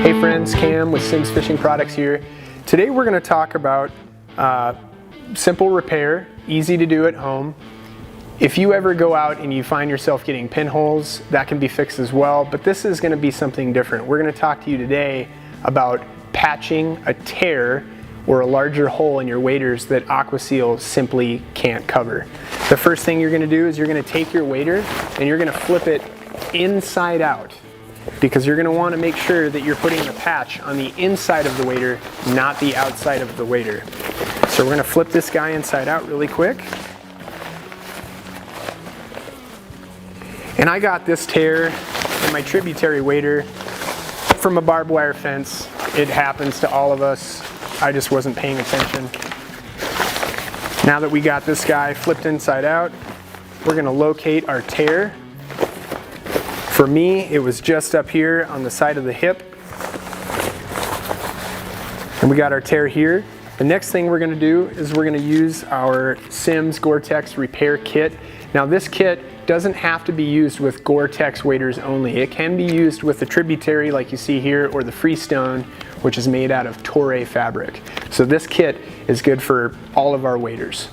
Hey friends, Cam with Sims Fishing Products here. Today we're going to talk about simple repair, easy to do at home. If you ever go out and you find yourself getting pinholes, that can be fixed as well, but this is going to be something different. We're going to talk to you today about patching a tear or a larger hole in your waders that AquaSeal simply can't cover. The first thing you're going to do is you're going to take your wader and you're going to flip it inside out, because you're going to want to make sure that you're putting the patch on the inside of the wader, not the outside of the wader. So we're going to flip this guy inside out really quick. And I got this tear in my tributary wader from a barbed wire fence. It happens to all of us. I just wasn't paying attention. Now that we got this guy flipped inside out, we're going to locate our tear. For me, it was just up here on the side of the hip. And we got our tear here. The next thing we're going to do is we're going to use our Sims Gore-Tex repair kit. Now this kit doesn't have to be used with Gore-Tex waders only. It can be used with the tributary like you see here, or the Freestone, which is made out of Toray fabric. So this kit is good for all of our waders.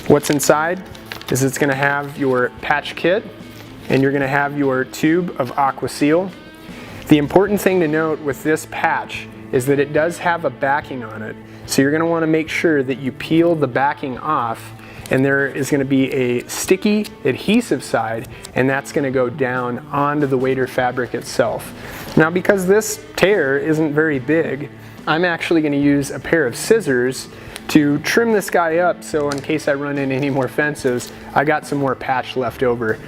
What's inside is it's going to have your patch kit, and you're going to have your tube of AquaSeal. The important thing to note with this patch is that it does have a backing on it. So you're going to want to make sure that you peel the backing off, and there is going to be a sticky adhesive side, and that's going to go down onto the wader fabric itself. Now, because this tear isn't very big, I'm actually going to use a pair of scissors to trim this guy up, so in case I run into any more fences, I got some more patch left over.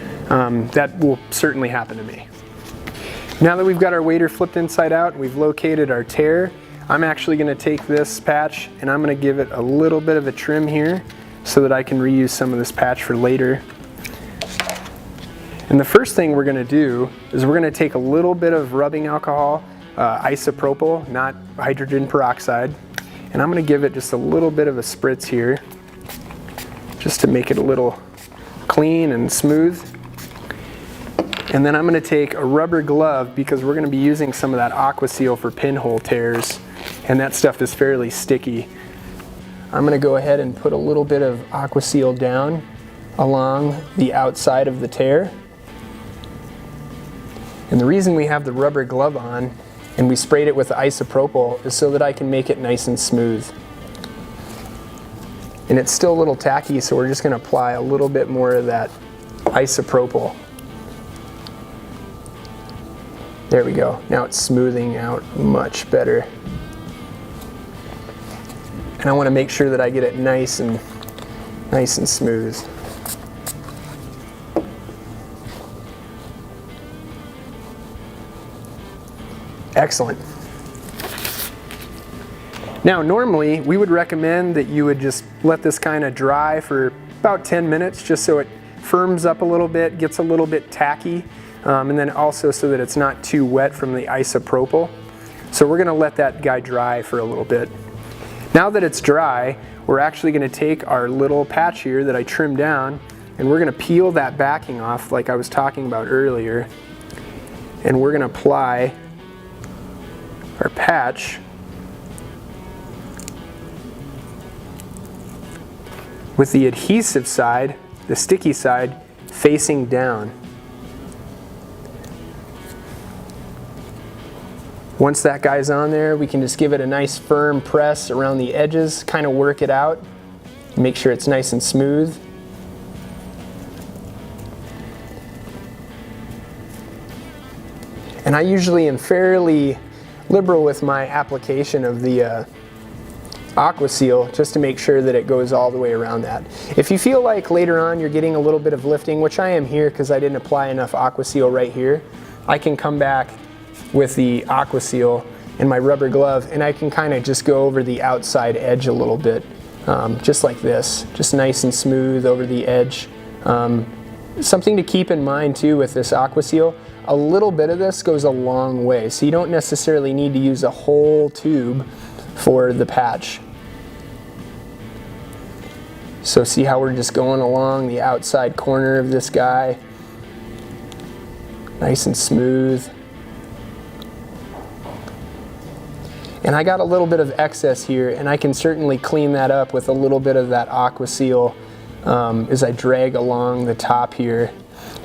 That will certainly happen to me. Now that we've got our wader flipped inside out and we've located our tear, I'm actually going to take this patch and I'm going to give it a little bit of a trim here so that I can reuse some of this patch for later. And the first thing we're going to do is we're going to take a little bit of rubbing alcohol, isopropyl, not hydrogen peroxide, and I'm going to give it just a little bit of a spritz here just to make it a little clean and smooth. And then I'm going to take a rubber glove, because we're going to be using some of that AquaSeal for pinhole tears, and that stuff is fairly sticky. I'm going to go ahead and put a little bit of AquaSeal down along the outside of the tear. And the reason we have the rubber glove on and we sprayed it with isopropyl is so that I can make it nice and smooth. And it's still a little tacky, so we're just going to apply a little bit more of that isopropyl. There we go. Now it's smoothing out much better. And I want to make sure that I get it nice and smooth. Excellent. Now normally we would recommend that you would just let this kind of dry for about 10 minutes just so it firms up a little bit, gets a little bit tacky, and then also so that it's not too wet from the isopropyl. So we're going to let that guy dry for a little bit. Now that it's dry, we're actually going to take our little patch here that I trimmed down, and we're going to peel that backing off like I was talking about earlier, and we're going to apply our patch with the adhesive side, the sticky side, facing down. Once that guy's on there, we can just give it a nice firm press around the edges, kind of work it out, make sure it's nice and smooth. And I usually am fairly liberal with my application of the AquaSeal, just to make sure that it goes all the way around that. If you feel like later on you're getting a little bit of lifting, which I am here because I didn't apply enough AquaSeal right here, I can come back with the AquaSeal and my rubber glove, and I can kind of just go over the outside edge a little bit, just like this, just nice and smooth over the edge. Something to keep in mind too with this AquaSeal, a little bit of this goes a long way, so you don't necessarily need to use a whole tube for the patch. So see how we're just going along the outside corner of this guy, nice and smooth. And I got a little bit of excess here, and I can certainly clean that up with a little bit of that Aqua Seal as I drag along the top here.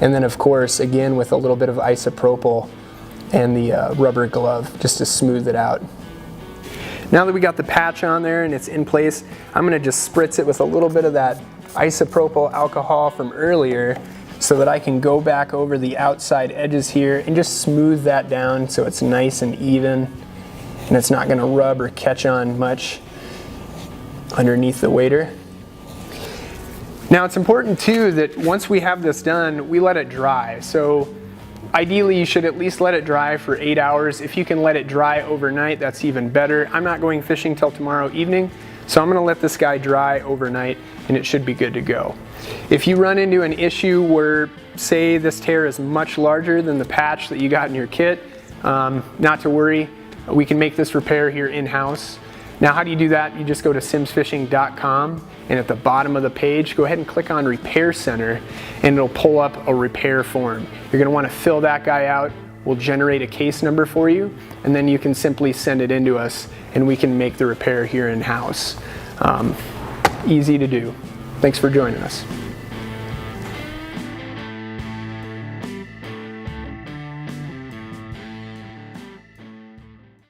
And then of course, again, with a little bit of isopropyl and the rubber glove just to smooth it out. Now that we got the patch on there and it's in place, I'm gonna just spritz it with a little bit of that isopropyl alcohol from earlier so that I can go back over the outside edges here and just smooth that down so it's nice and even and it's not gonna rub or catch on much underneath the wader. Now it's important too that once we have this done, we let it dry. So ideally you should at least let it dry for 8 hours. If you can let it dry overnight, that's even better. I'm not going fishing till tomorrow evening, so I'm gonna let this guy dry overnight and it should be good to go. If you run into an issue where, say, this tear is much larger than the patch that you got in your kit, not to worry, we can make this repair here in-house. Now how do you do that? You just go to simsfishing.com and at the bottom of the page, go ahead and click on Repair Center and it'll pull up a repair form. You're gonna wanna fill that guy out. We'll generate a case number for you and then you can simply send it in to us and we can make the repair here in-house. Easy to do. Thanks for joining us.